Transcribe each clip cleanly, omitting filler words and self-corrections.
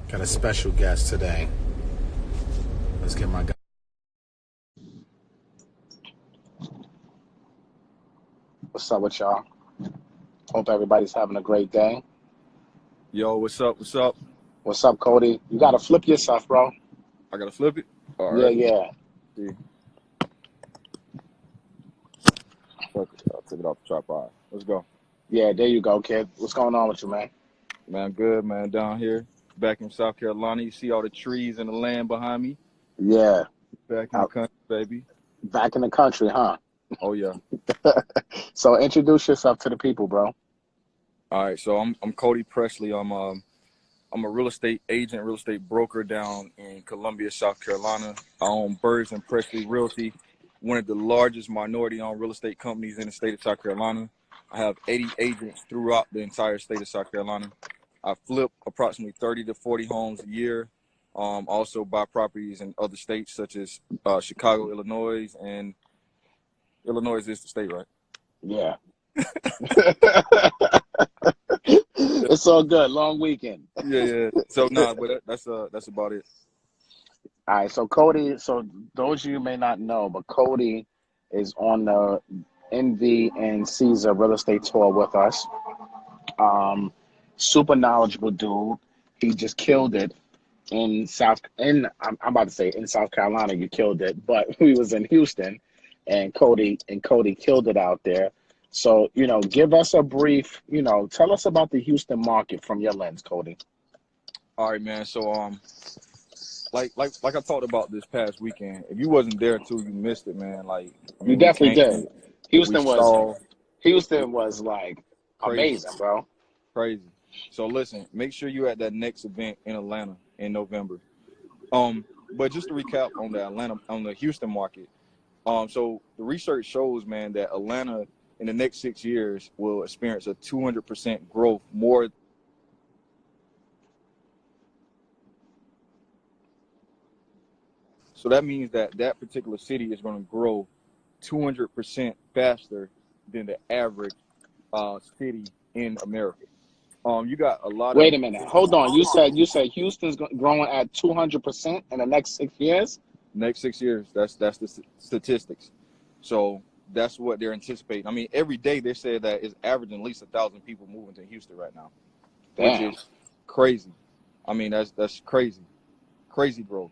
Got a special guest today. Let's get my guy. What's up with y'all? Hope everybody's having a great day. Yo, what's up? What's up? What's up, Cody? You gotta flip yourself, bro. I gotta flip it. All Yeah, right. yeah. See, fuck it. I'll take it off the tripod. Let's go, Yeah, there you go, kid. What's going on with you, man? man. I'm good, man. Down here, back in South Carolina. You see all the trees and the land behind me. Yeah. Back in the Uh, country, baby. Back in the country, huh? Oh yeah. So introduce yourself to the people, bro. All right. So I'm Cody Presley. I'm a real estate agent, real estate broker down in Columbia, South Carolina. I own Burrs and Presley Realty, one of the largest minority-owned real estate companies in the state of South Carolina. I have 80 agents throughout the entire state of South Carolina. I flip approximately 30 to 40 homes a year. Also buy properties in other states such as Chicago, Illinois, and Illinois is the state, right? Yeah. It's all good. Long weekend. Yeah. So but that's about it. All right, so Cody, so those of you may not know, but Cody is on the NV and Caesar real estate tour with us. Super knowledgeable dude. He just killed it I'm about to say in South Carolina. You killed it, but we was in Houston, and Cody killed it out there. So give us a brief, tell us about the Houston market from your lens, Cody. All right, man. So like I talked about this past weekend. If you wasn't there too, you missed it, man. Like, I You mean, we definitely came, did. we Houston was saw Houston was like crazy, amazing, bro. crazy. So listen, make sure you at that next event in Atlanta in November. But just to recap on the Houston market. So the research shows, man, that Atlanta in the next 6 years will experience a 200% growth more. So that means that that particular city is going to grow 200% faster than the average city in America. You got a lot Wait of a minute. Hold on. You said Houston's growing at 200% in the next 6 years? next 6 years. That's the statistics. So that's what they're anticipating. I mean, every day they say that it's averaging at least 1,000 people moving to Houston right now, which Damn. is crazy. I mean, that's crazy growth.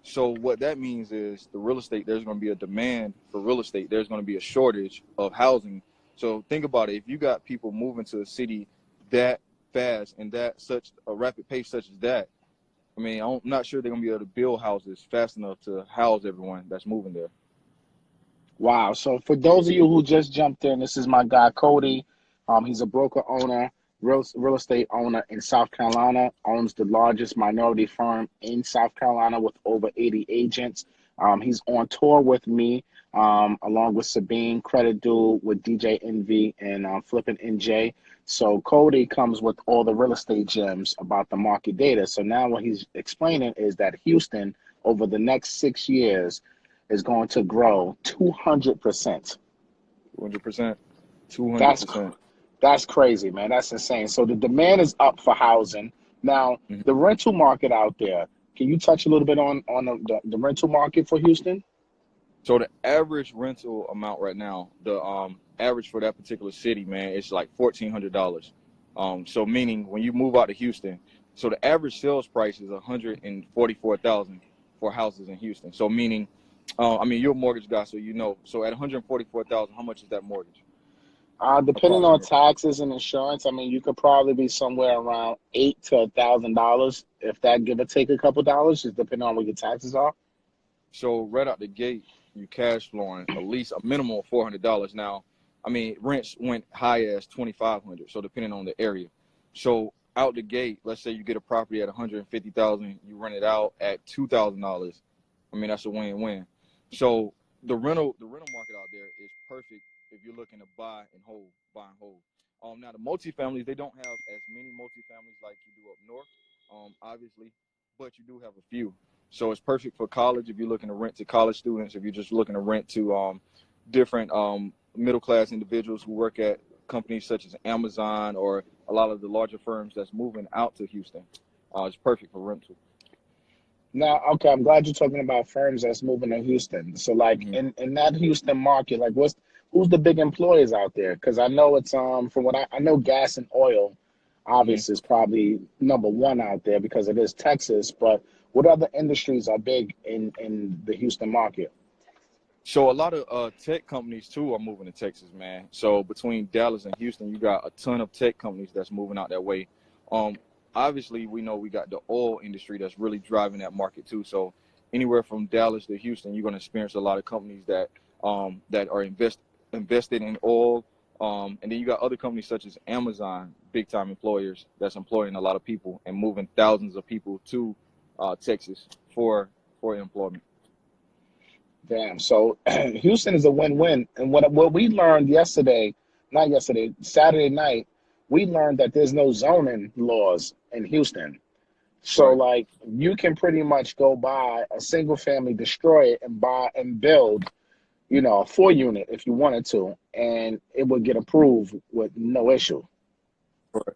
So what that means is the real estate, there's going to be a demand for real estate. There's going to be a shortage of housing. So think about it. If you got people moving to a city that fast and that such a rapid pace such as that, I mean, I'm not sure they're going to be able to build houses fast enough to house everyone that's moving there. Wow. So for those of you who just jumped in, this is my guy Cody. He's a broker owner, real estate owner in South Carolina, owns the largest minority firm in South Carolina with over 80 agents. He's on tour with me, along with Sabine, Credit Dude, with DJ Envy, and Flippin' NJ. So Cody comes with all the real estate gems about the market data. So now what he's explaining is that Houston, over the next 6 years, is going to grow 200%. 200%. That's 200%. that's crazy, man. That's insane. So the demand is up for housing. Now, Mhm. the rental market out there, can you touch a little bit on the rental market for Houston? So the average rental amount right now, the average for that particular city, man, is like $1,400. So meaning when you move out to Houston, so the average sales price is 144,000 for houses in Houston. So meaning, I mean, you're a mortgage guy, so you know. So at 144,000, how much is that mortgage Depending on approximately? taxes and insurance, I mean, you could probably be somewhere around $8 to $1,000, if that give or take a couple dollars, just depending on what your taxes are. So right out the gate, you cash flowing at least a minimum of $400. Now, I mean, rents went high as 2,500. So depending on the area. So out the gate, let's say you get a property at 150,000, you rent it out at $2,000. I mean, that's a win-win. So the rental market out there is perfect if you're looking to buy and hold. Now the multifamilies, they don't have as many multifamilies like you do up north, obviously, but you do have a few. So it's perfect for college if you're looking to rent to college students, if you're just looking to rent to different middle class individuals who work at companies such as Amazon or a lot of the larger firms that's moving out to Houston. It's perfect for rental. Now, okay, I'm glad you're talking about firms that's moving to Houston. So, like Hmm. in that Houston market, like who's the big employers out there? Because I know it's from what I know, gas and oil, Hmm. obviously, is probably number one out there because it is Texas. But what other industries are big in the Houston market? So a lot of tech companies too are moving to Texas, man. So between Dallas and Houston, you got a ton of tech companies that's moving out that way. Um, Obviously, we know we got the oil industry that's really driving that market too. So anywhere from Dallas to Houston, you're going to experience a lot of companies that are invested in oil. And then you got other companies such as Amazon, big time employers that's employing a lot of people and moving thousands of people to Texas for employment. Damn. So Houston is a win-win. And what we learned yesterday, not yesterday, Saturday night, we learned that there's no zoning laws in Houston. So Right. like you can pretty much go buy a single family, destroy it, and buy and build, a 4 unit if you wanted to, and it would get approved with no issue. Right.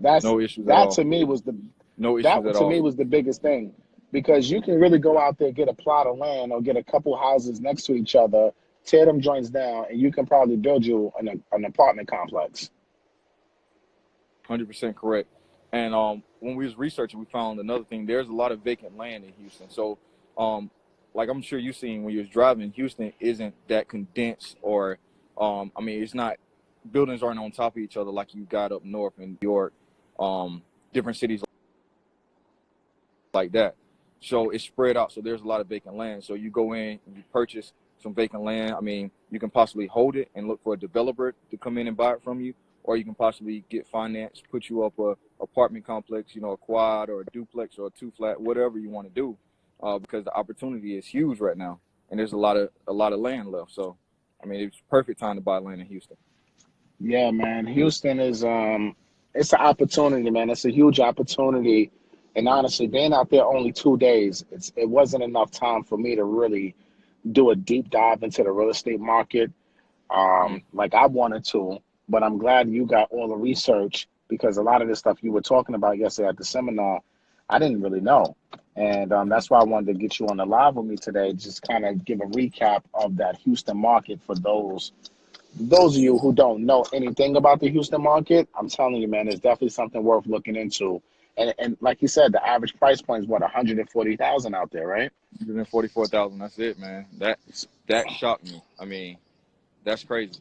That's No issues at that all. to me was the No issues that at to me all. was the biggest thing because you can really go out there, get a plot of land or get a couple houses next to each other, tear them joints down, and you can probably build you an apartment complex. 100% correct. And when we was researching, we found another thing. There's a lot of vacant land in Houston. So, um, like I'm sure you seen when you was driving, Houston isn't that condensed, or I mean, it's not buildings aren't on top of each other like you got up north in New York, different cities like that. So it's spread out. So there's a lot of vacant land. So you go in and you purchase some vacant land. I mean, you can possibly hold it and look for a developer to come in and buy it from you, or you can possibly get finance, put you up a apartment complex, a quad or a duplex or a two flat, whatever you want to do, because the opportunity is huge right now, and there's a lot of land left. So, I mean, it's perfect time to buy land in Houston. Yeah, man. Houston is it's an opportunity, man. It's a huge opportunity. And honestly, being out there only 2 days, it wasn't enough time for me to really do a deep dive into the real estate market Hmm. like I wanted to. But I'm glad you got all the research because a lot of the stuff you were talking about yesterday at the seminar, I didn't really know. And Hmm. that's why I wanted to get you on the live with me today, just kind of give a recap of that Houston market for those of you who don't know anything about the Houston market. I'm telling you, man, it's definitely something worth looking into. And like you said, the average price point is what 140,000 out there, right? 144,000. That's it, man. That shocked me. I mean, that's crazy.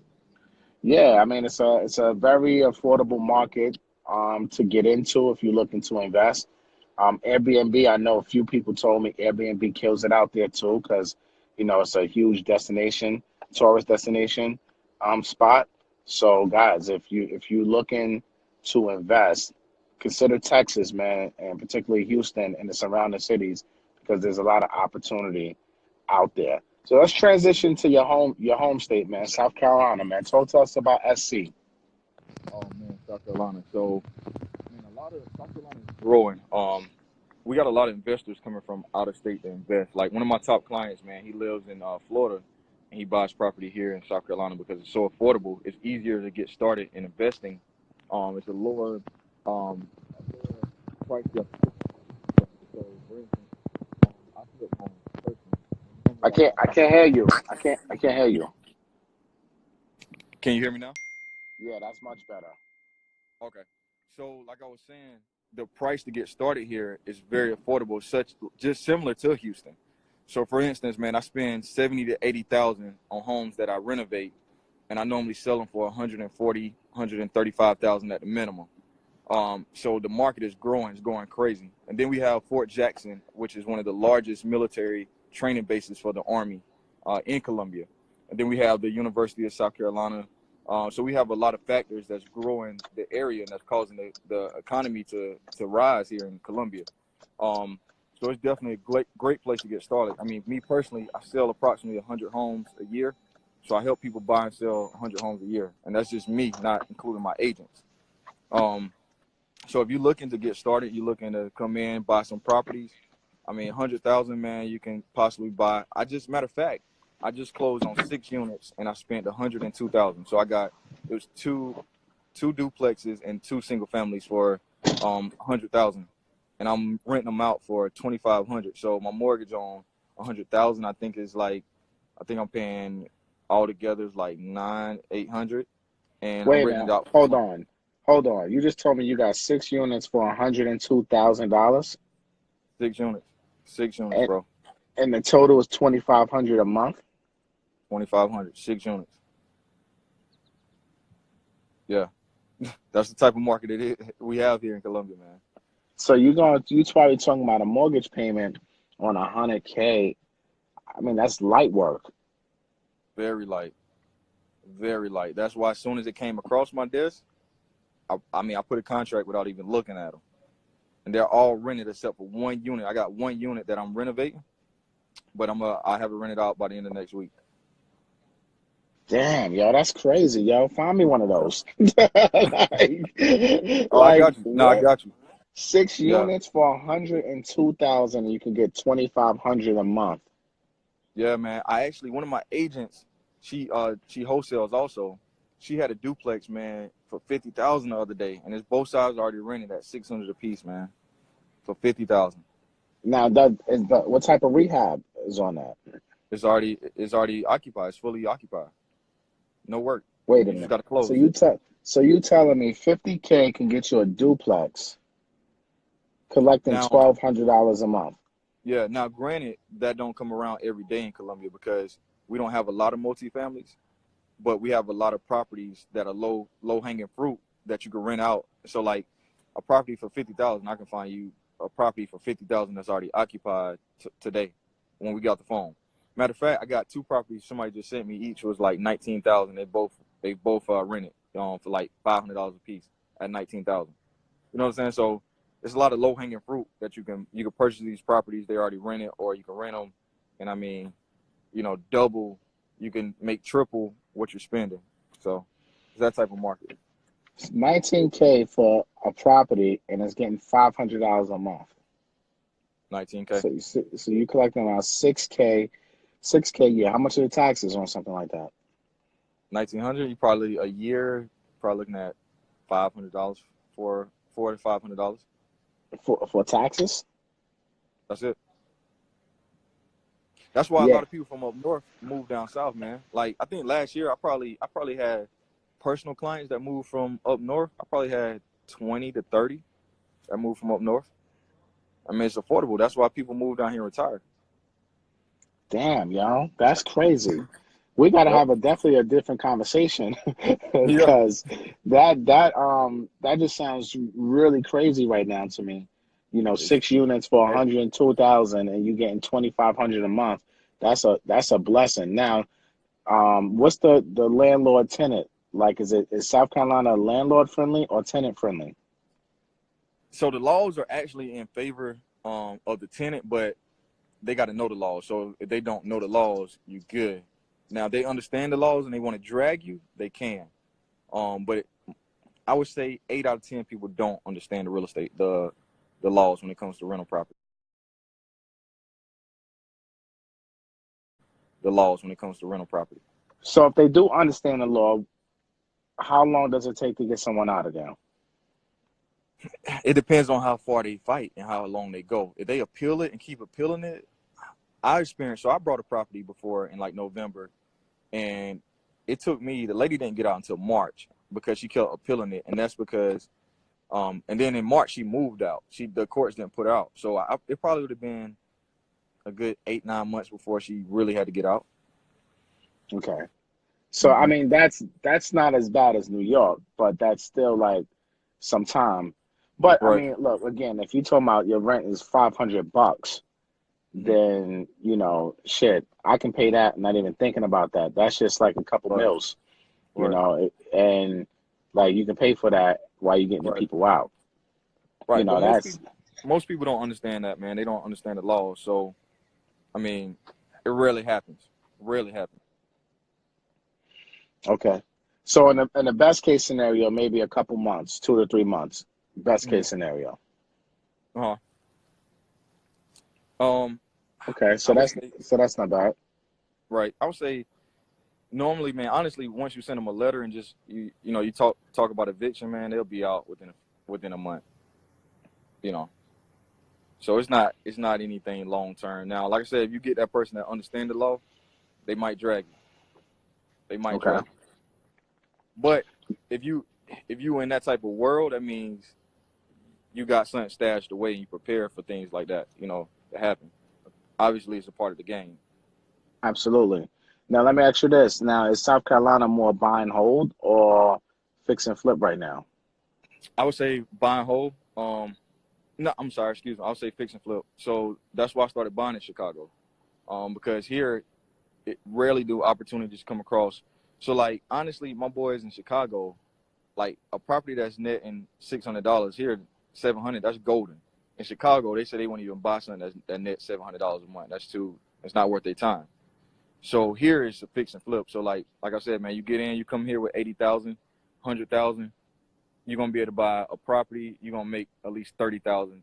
Yeah, I mean it's a very affordable market to get into if you're looking to invest. Airbnb, I know a few people told me Airbnb kills it out there too because it's a huge destination, tourist destination spot. So guys, if you looking to invest, consider Texas, man, and particularly Houston and the surrounding cities because there's a lot of opportunity out there. So let's transition to your home state, man, South Carolina, man. Talk to us about SC. Oh man, South Carolina. So, I mean, a lot of South Carolina is growing. We got a lot of investors coming from out of state to invest. Like one of my top clients, man, he lives in Florida, and he buys property here in South Carolina because it's so affordable. It's easier to get started in investing. It's a lower price. So, for instance, I flip homes personally. Homes I that I can't buy. I can't hear you. I can't hear you. Can you hear me now? Yeah, that's much better. Okay. So, like I was saying, the price to get started here is very affordable, such just similar to Houston. So, for instance, man, I spend 70 to 80,000 on homes that I renovate, and I normally sell them for 140, 135,000 at the minimum. So the market is growing, it's going crazy. And then we have Fort Jackson, which is one of the largest military training bases for the Army in Columbia. And then we have the University of South Carolina. So we have a lot of factors that's growing the area and that's causing the economy to rise here in Columbia. Um, so it's definitely a great place to get started. I mean, me personally, I sell approximately 100 homes a year. So I help people buy and sell 100 homes a year. And that's just me, not including my agents. Um, so if you're looking to get started, you're looking to come in, buy some properties. I mean, 100,000, man, you can possibly buy. Matter of fact, I just closed on 6 units and I spent 102,000. So it was two duplexes and two single families for 100,000, and I'm renting them out for 2,500. So my mortgage on 100,000, I think is like, I think I'm paying altogether is like 800, and I'm Wait a renting it minute. out for Hold on. You just told me you got 6 units for $102,000, 6 units, 6 units, and bro. and the total is 2,500 a month. 2,500, 6 units. Yeah, that's the type of market we have here in Columbia, man. So you probably talking about a mortgage payment on 100K. I mean, that's light work. Very light, very light. That's why as soon as it came across my desk, I mean, I put a contract without even looking at them, and they're all rented except for one unit. I got one unit that I'm renovating, but I have it rented out by the end of next week. Damn, yo, that's crazy, yo. Find me one of Yeah. those. Like, Oh, I like got you. No, I what? got you. Six Yeah, units for 102,000, and you can get 2,500 a month. yeah, man. I actually, one of my agents, she wholesales also. She had a duplex, man, for 50,000 the other day, and it's both sides already rented at 600 a piece, man, for 50,000. Now, what type of rehab is on that? It's already occupied. It's fully occupied. No work. Wait a You just minute. got to close. So you telling me 50K can get you a duplex, collecting Now, $1,200 a month? yeah. Now, granted, that don't come around every day in Columbia because we don't have a lot of multifamilies, but we have a lot of properties that are low hanging fruit that you can rent out. So, like a property for 50,000, I can find you a property for 50,000 that's already occupied today when we got the phone. Matter of fact, I got two properties somebody just sent me. Each was like 19,000. They both rented for like $500 a piece at 19,000. You know what I'm saying? So there's a lot of low hanging fruit that you can purchase these properties. They already rented, or you can rent them, and I mean, double. You can make triple what you're spending. So it's that type of market. 19K for a property, and it's getting $500 a month. 19K, So you collecting around 6K, yeah. How much are the taxes on something like that? 1,900. You probably a year, probably looking at $500 for $400 to $500. For taxes? That's it. That's why a Yeah. lot of people from up north move down south, man. Like I think last year I probably had personal clients that moved from up north. I probably had 20 to 30 that moved from up north. I mean, it's affordable. That's why people move down here and retire. Damn, yo, that's crazy. We got to Yep. have definitely a different conversation Yeah. because that just sounds really crazy right now to me. It's 6 units for heavy. 102,000 and you getting 2,500 a month. That's a blessing. Now, what's the landlord tenant like? Is South Carolina landlord friendly or tenant friendly? So the laws are actually in favor of the tenant, but they got to know the laws. So if they don't know the laws, you good. Now if they understand the laws and they want to drag you, they can. But I would say 8 out of 10 people don't understand the real estate, the laws when it comes to rental property. The laws when it comes to rental property. So if they do understand the law, how long does it take to get someone out of there? It depends on how far they fight and how long they go. If they appeal it and keep appealing it, so I brought a property before in like November, and it took me, the lady didn't get out until March because she kept appealing it. And that's because, and then in March she moved out. The courts didn't put her out. So it probably would have been a good 8, 9 months before she really had to get out. Okay. So I Hmm. mean that's not as bad as New York, but that's still like some time. But I Right. mean, look, again, if you talking about your rent is $500, Hmm. then shit, I can pay that. Not even thinking about that. That's just like a couple Right. meals, Right. and like you can pay for that while you're getting the Right. people out. Right. But That's most people don't understand that, man. They don't understand the laws. So I mean, it rarely happens. Rarely happens. okay. So in the best case scenario, maybe a couple months, 2 to 3 months. Best Hmm. case scenario. Uh-huh. Um, Okay, I would say, so that's not bad. right. I would say normally, man, honestly, once you send them a letter and just you talk about eviction, man, they'll be out within a month. you know. So it's not anything long term. Now, like I said, if you get that person that understand the law, they might drag you. They might Okay. drag you. But if you in that type of world, that means you got something stashed away and you prepare for things like that, to happen. Obviously, it's a part of the game. Absolutely. Now let me ask you this. Now, is South Carolina more buy and hold or fix and flip right now? I would say buy and hold. No, I'm sorry, excuse me. I would say fix and flip. So that's why I started buying in Chicago. Because here, it rarely do opportunities come across. So, like, honestly, my boys in Chicago, like, a property that's netting $600 here, $700, that's golden. In Chicago, they say they won't even buy something that net $700 a month. It's not worth their time. So here is a fix and flip. So like I said, man, you get in, you come here with 80,000, 100,000, you're gonna be able to buy a property. You're gonna make at least 30,000,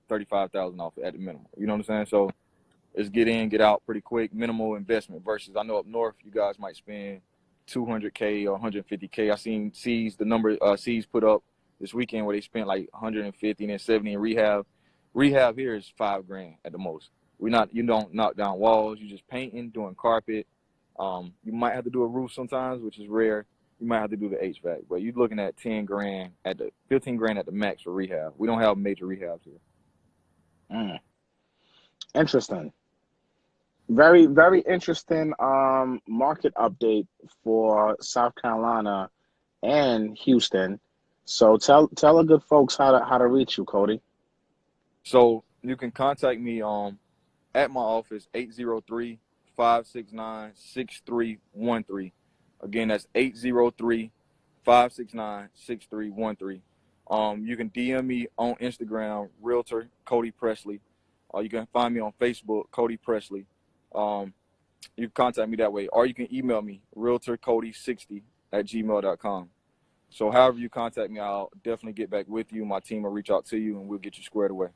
35,000 off it at the minimum. You know what I'm saying? So it's get in, get out pretty quick, minimal investment. Versus I know up north, you guys might spend 200K or 150K. I seen C's put up this weekend where they spent like 150 and 70 in rehab. Rehab here is $5,000 at the most. You don't knock down walls. You just painting, doing carpet. You might have to do a roof sometimes, which is rare. You might have to do the HVAC, but you're looking at $10,000 at the $15,000 at the max for rehab. We don't have major rehabs here. Interesting. Very, very interesting market update for South Carolina and Houston. So tell the good folks how to reach you, Cody. So you can contact me at my office, 803-569-6313. Again, that's 803-569-6313. You can DM me on Instagram, Realtor Cody Presley. You can find me on Facebook, Cody Presley. You can contact me that way. Or you can email me, realtorcody60@gmail.com. So however you contact me, I'll definitely get back with you. My team will reach out to you, and we'll get you squared away.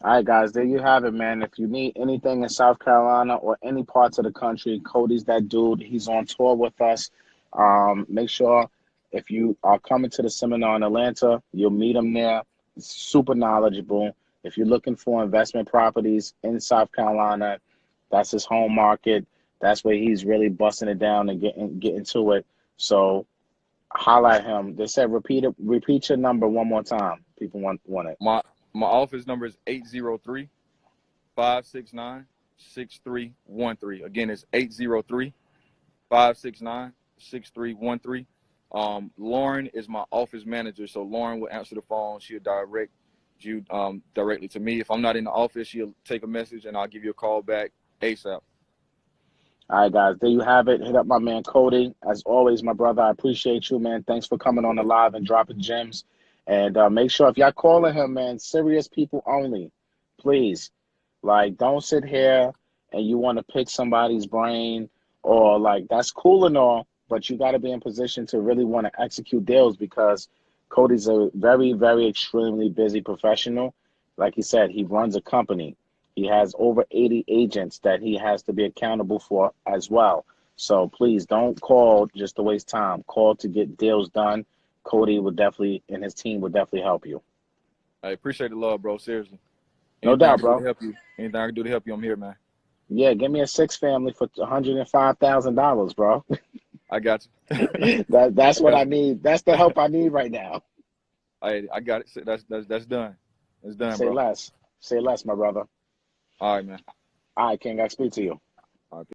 All right, guys, there you have it, man. If you need anything in South Carolina or any parts of the country, Cody's that dude. He's on tour with us. Make sure if you are coming to the seminar in Atlanta, you'll meet him there. He's super knowledgeable. If you're looking for investment properties in South Carolina, that's his home market. That's where he's really busting it down and getting to it. So holla at him. They said repeat your number one more time. People want it. My office number is 803-569-6313. Again, it's 803-569-6313. Lauren is my office manager, so Lauren will answer the phone. She'll direct you directly to me. If I'm not in the office, she'll take a message, and I'll give you a call back ASAP. All right, guys, there you have it. Hit up my man Cody. As always, my brother, I appreciate you, man. Thanks for coming on the live and dropping gems. And make sure if y'all calling him, man, serious people only, please. Like, don't sit here and you want to pick somebody's brain or like that's cool and all, but you got to be in position to really want to execute deals because Cody's a very, very extremely busy professional. Like he said, he runs a company. He has over 80 agents that he has to be accountable for as well. So please don't call just to waste time. Call to get deals done. Cody would definitely, and his team would definitely help you. I appreciate the love, bro. Seriously. No doubt, bro. Anything I can do to help you, I'm here, man. Yeah, give me a 6 family for $105,000, bro. I got you. That's what I need. That's the help I need right now. I got it. That's done. It's done, Say bro. less. Say less, my brother. All right, man. All right, King. I speak to you.